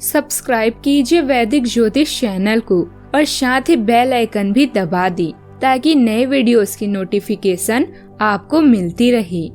Subscribe कीजिए वैदिक ज्योतिष चैनल को और साथ ही बेल आइकन भी दबा दी ताकि नए वीडियोस की नोटिफिकेशन आपको मिलती रहे।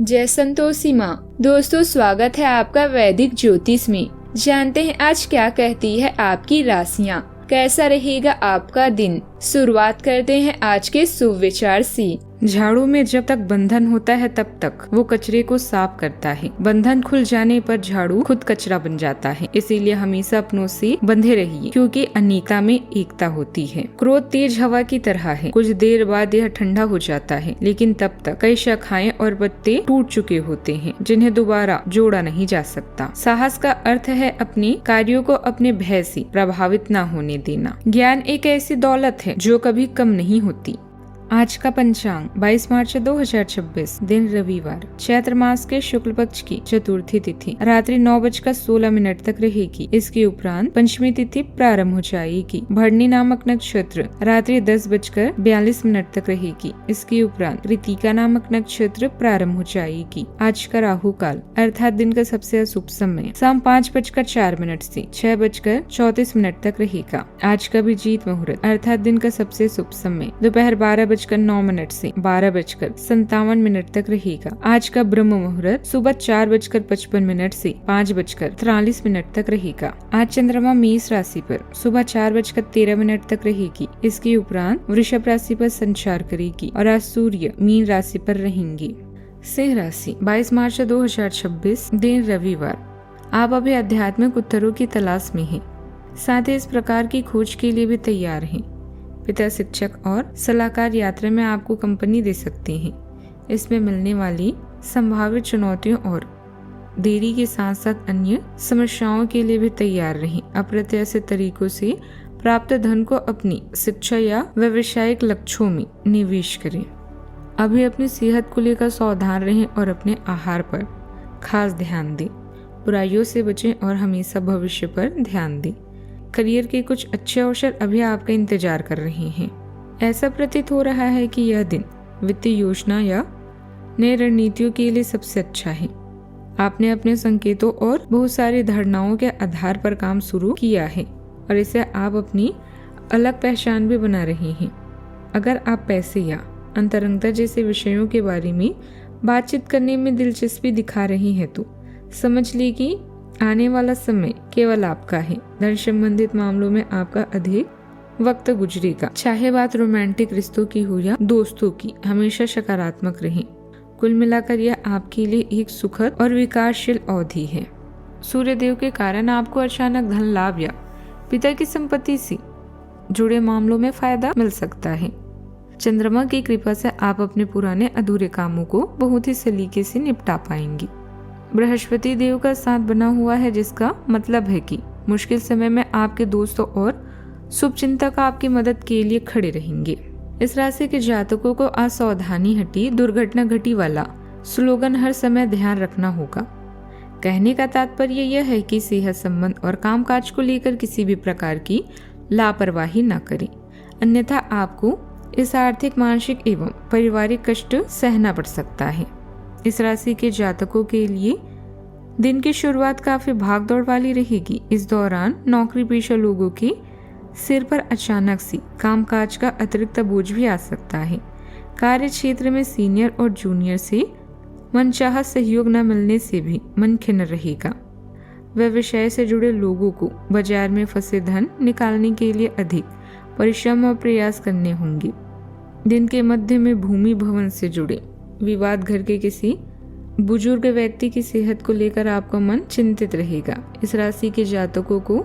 जय संतोषी माँ। दोस्तों, स्वागत है आपका वैदिक ज्योतिष में। जानते हैं आज क्या कहती है आपकी राशियाँ, कैसा रहेगा आपका दिन। शुरुआत करते हैं आज के शुभ विचार से। झाड़ू में जब तक बंधन होता है तब तक वो कचरे को साफ करता है। बंधन खुल जाने पर झाड़ू खुद कचरा बन जाता है। इसीलिए हमेशा अपनों से बंधे रहिए, क्योंकि अनेकता में एकता होती है। क्रोध तेज हवा की तरह है, कुछ देर बाद यह ठंडा हो जाता है, लेकिन तब तक कई शाखाएं और पत्ते टूट चुके होते हैं जिन्हें दोबारा जोड़ा नहीं जा सकता। साहस का अर्थ है अपने कार्यों को अपने भय से प्रभावित न होने देना। ज्ञान एक ऐसी दौलत है जो कभी कम नहीं होती। आज का पंचांग 22 मार्च 2026, दिन रविवार, चैत्र मास के शुक्ल पक्ष की चतुर्थी तिथि रात्रि 9:16 तक रहेगी। इसके उपरांत पंचमी तिथि प्रारंभ हो जाएगी। भरणी नामक नक्षत्र रात्रि 10:42 तक रहेगी। इसके उपरांत कृतिका नामक नक्षत्र प्रारंभ हो जाएगी। आज का राहु काल अर्थात दिन का सबसे अशुभ समय शाम 5:04 से 6:34 तक रहेगा। आज का अभिजीत मुहूर्त अर्थात दिन का सबसे शुभ समय दोपहर 12:09 से 12:57 तक रहेगा। आज का ब्रह्म मुहूर्त सुबह 4:55 से 5:43 तक रहेगा। आज चंद्रमा मेष राशि पर सुबह 4:13 तक रहेगी। इसके उपरांत वृषभ राशि पर संचार करेगी और आज सूर्य मीन राशि पर रहेंगे। सिंह राशि 22 मार्च 2026, दिन रविवार। आप अभी आध्यात्मिक उत्तरों की तलाश में हैं, साथ ही इस प्रकार की खोज के लिए भी तैयार हैं। पिता शिक्षक और सलाहकार यात्रा में आपको कंपनी दे सकते हैं। इसमें मिलने वाली संभावित चुनौतियों और देरी के साथ साथ अन्य समस्याओं के लिए भी तैयार रहें। अप्रत्याशित तरीकों से प्राप्त धन को अपनी शिक्षा या व्यावसायिक लक्ष्यों में निवेश करें। अभी अपनी सेहत को लेकर सावधान रहें और अपने आहार पर खास ध्यान दें। बुराइयों से बचें और हमेशा भविष्य पर ध्यान दें। करियर के कुछ अच्छे अवसर अभी आपका इंतजार कर रहे हैं। ऐसा प्रतीत हो रहा है कि यह दिन वित्तीय योजना या नई रणनीतियों के लिए सबसे अच्छा है। आपने अपने संकेतों और बहुत सारी धारणाओं के आधार पर काम शुरू किया है और इसे आप अपनी अलग पहचान भी बना रहे हैं। अगर आप पैसे या अंतरंगता जैसे विषयों के बारे में बातचीत करने में दिलचस्पी दिखा रहे हैं तो समझ ली कि आने वाला समय केवल आपका है। धन संबंधित मामलों में आपका अधिक वक्त गुजरेगा। चाहे बात रोमांटिक रिश्तों की हो या दोस्तों की, हमेशा सकारात्मक रहें। कुल मिलाकर यह आपके लिए एक सुखद और विकासशील अवधि है। सूर्य देव के कारण आपको अचानक धन लाभ या पिता की संपत्ति से जुड़े मामलों में फायदा मिल सकता है। चंद्रमा की कृपा से आप अपने पुराने अधूरे कामों को बहुत ही सलीके से निपटा पाएंगे। बृहस्पति देव का साथ बना हुआ है, जिसका मतलब है कि मुश्किल समय में आपके दोस्तों और शुभचिंतक आपकी मदद के लिए खड़े रहेंगे। इस राशि के जातकों को असावधानी हटी दुर्घटना घटी वाला स्लोगन हर समय ध्यान रखना होगा। कहने का तात्पर्य यह है कि सेहत संबंध और कामकाज को लेकर किसी भी प्रकार की लापरवाही न करें, अन्यथा आपको इस आर्थिक, मानसिक एवं पारिवारिक कष्ट सहना पड़ सकता है। इस राशि के जातकों के लिए दिन की शुरुआत काफी भागदौड़ वाली रहेगी। इस दौरान नौकरी पेशा लोगों के सिर पर अचानक से कामकाज का अतिरिक्त बोझ भी आ सकता है। कार्य क्षेत्र में सीनियर और जूनियर से मनचाहा सहयोग न मिलने से भी मन खिन्न रहेगा। व्यवसाय से जुड़े लोगों को बाजार में फंसे धन निकालने के लिए अधिक परिश्रम और प्रयास करने होंगे। दिन के मध्य में भूमि भवन से जुड़े विवाद, घर के किसी बुजुर्ग व्यक्ति की सेहत को लेकर आपका मन चिंतित रहेगा। इस राशि के जातकों को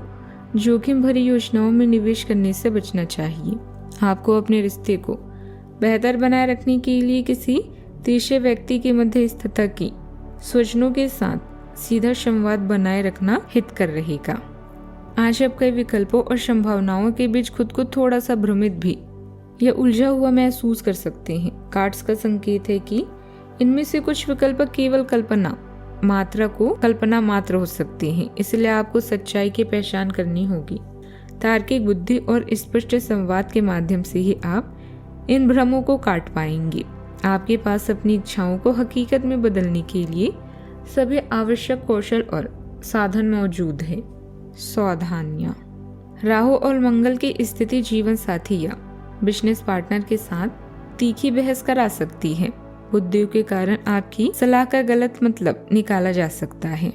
जोखिम भरी योजनाओं में निवेश करने से बचना चाहिए। आपको अपने रिश्ते को बेहतर बनाए रखने के लिए किसी तीसरे व्यक्ति की मध्यस्थता की स्वजनों के साथ सीधा संवाद बनाए रखना हितकर रहेगा। आज आप कई विकल्पों और संभावनाओं के बीच खुद को थोड़ा सा भ्रमित भी या उलझा हुआ महसूस कर सकते हैं। कार्ड्स का संकेत है कि इनमें से कुछ विकल्प केवल कल्पना मात्र हो सकते हैं, इसलिए आपको सच्चाई की पहचान करनी होगी। तार्किक बुद्धि और स्पष्ट संवाद के माध्यम से ही आप इन भ्रमों को काट पाएंगे। आपके पास अपनी इच्छाओं को हकीकत में बदलने के लिए सभी आवश्यक कौशल और साधन मौजूद है। सावधानियां। राहु और मंगल की स्थिति जीवन साथी या बिजनेस पार्टनर के साथ तीखी बहस करा सकती है। बुद्धियों के कारण आपकी सलाह का गलत मतलब निकाला जा सकता है,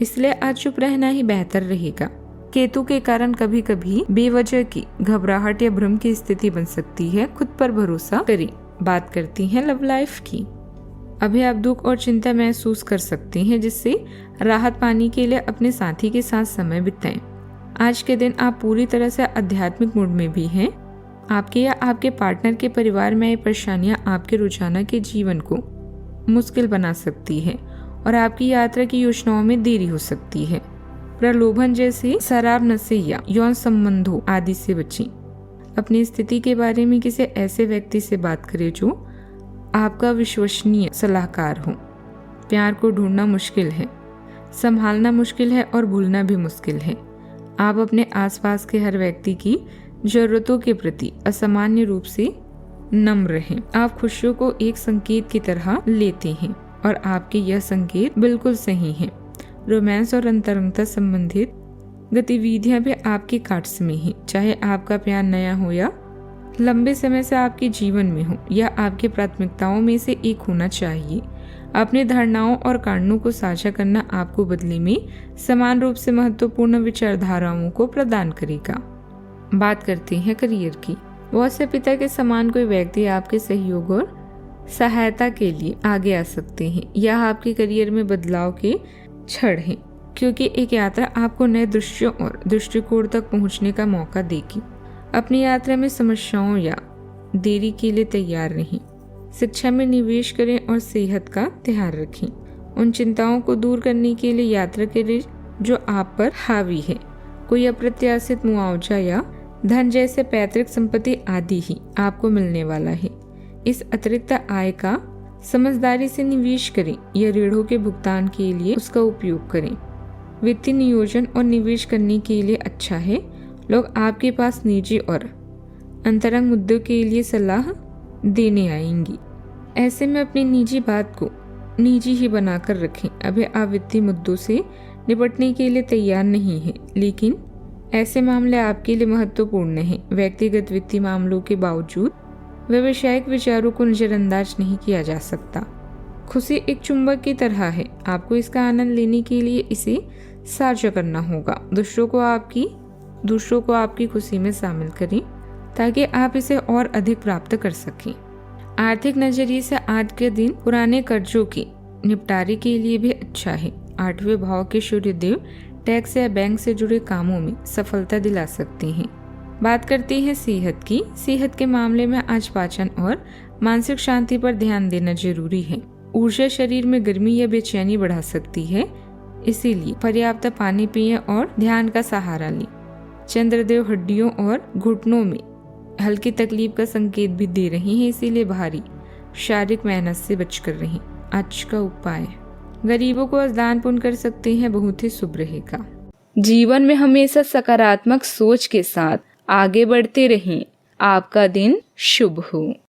इसलिए आज चुप रहना ही बेहतर रहेगा। केतु के कारण कभी कभी बेवजह की घबराहट या भ्रम की स्थिति बन सकती है। खुद पर भरोसा करें। बात करती हैं लव लाइफ की। अभी आप दुख और चिंता महसूस कर सकते हैं, जिससे राहत पाने के लिए अपने साथी के साथ समय बिताएं। आज के दिन आप पूरी तरह से आध्यात्मिक मूड में भी हैं। आपके या आपके पार्टनर के परिवार में आई परेशानियां आपके रोजाना के जीवन को मुश्किल बना सकती है और आपकी यात्रा की योजनाओं में देरी हो सकती है। प्रलोभन जैसे शराब, नशे या यौन संबंधों आदि से बचें। अपनी स्थिति के बारे में किसी ऐसे व्यक्ति से बात करें जो आपका विश्वसनीय सलाहकार हो। प्यार को ढूंढना मुश्किल है, संभालना मुश्किल है और भूलना भी मुश्किल है। आप अपने आसपास के हर व्यक्ति की जरूरतों के प्रति असामान्य रूप से नम्र रहें। आप खुशियों को एक संकेत की तरह लेते हैं और आपके यह संकेत बिल्कुल सही हैं। रोमांस और अंतरंगता संबंधित गतिविधियां भी आपके कार्ड्स में हैं, चाहे आपका प्यार नया हो या लंबे समय से आपके जीवन में हो। यह आपकी प्राथमिकताओं में से एक होना चाहिए। अपनी धारणाओं और कारणों को साझा करना आपको बदले में समान रूप से महत्वपूर्ण विचारधाराओं को प्रदान करेगा। बात करते हैं करियर की। बहुत से पिता के समान कोई व्यक्ति आपके सहयोग और सहायता के लिए आगे आ सकते हैं। यह आपके करियर में बदलाव के क्षण है, क्योंकि एक यात्रा आपको नए दृश्यों और दृष्टिकोण तक पहुंचने का मौका देगी। अपनी यात्रा में समस्याओं या देरी के लिए तैयार रहें। शिक्षा में निवेश करें और सेहत का ध्यान रखें। उन चिंताओं को दूर करने के लिए यात्रा करें जो आप पर हावी है। कोई अप्रत्याशित मुआवजा या धन जैसे पैतृक संपत्ति आदि ही आपको मिलने वाला है। इस अतिरिक्त आय का समझदारी से निवेश करें या ऋणों के भुगतान के लिए उसका उपयोग करें। वित्तीय नियोजन और निवेश करने के लिए अच्छा है। लोग आपके पास निजी और अंतरंग मुद्दों के लिए सलाह देने आएंगी। ऐसे में अपनी निजी बात को निजी ही बनाकर रखें। अभी आप वित्तीय मुद्दों से निपटने के लिए तैयार नहीं हैं, लेकिन ऐसे मामले आपके लिए महत्वपूर्ण हैं। व्यक्तिगत वित्तीय मामलों के बावजूद व्यावसायिक विचारों को नजरअंदाज नहीं किया जा सकता। खुशी एक चुंबक की तरह है, आपको इसका आनंद लेने के लिए इसे साझा करना होगा। दूसरों को आपकी खुशी में शामिल करें ताकि आप इसे और अधिक प्राप्त कर सकें। आर्थिक नजरिए से आज के दिन पुराने कर्जों के निपटारे के लिए भी अच्छा है। 8वें भाव के सूर्यदेव टैक्स या बैंक से जुड़े कामों में सफलता दिला सकते हैं। बात करते हैं सेहत की। सेहत के मामले में आज पाचन और मानसिक शांति पर ध्यान देना जरूरी है। ऊर्जा शरीर में गर्मी या बेचैनी बढ़ा सकती है, इसीलिए पर्याप्त पानी पिएं और ध्यान का सहारा लें। चंद्रदेव हड्डियों और घुटनों में हल्की तकलीफ का संकेत भी दे रहे हैं, इसीलिए भारी शारीरिक मेहनत से बचकर रहें। आज का उपाय, गरीबों को दान पुण्य कर सकते हैं, बहुत ही शुभ रहेगा। जीवन में हमेशा सकारात्मक सोच के साथ आगे बढ़ते रहें। आपका दिन शुभ हो।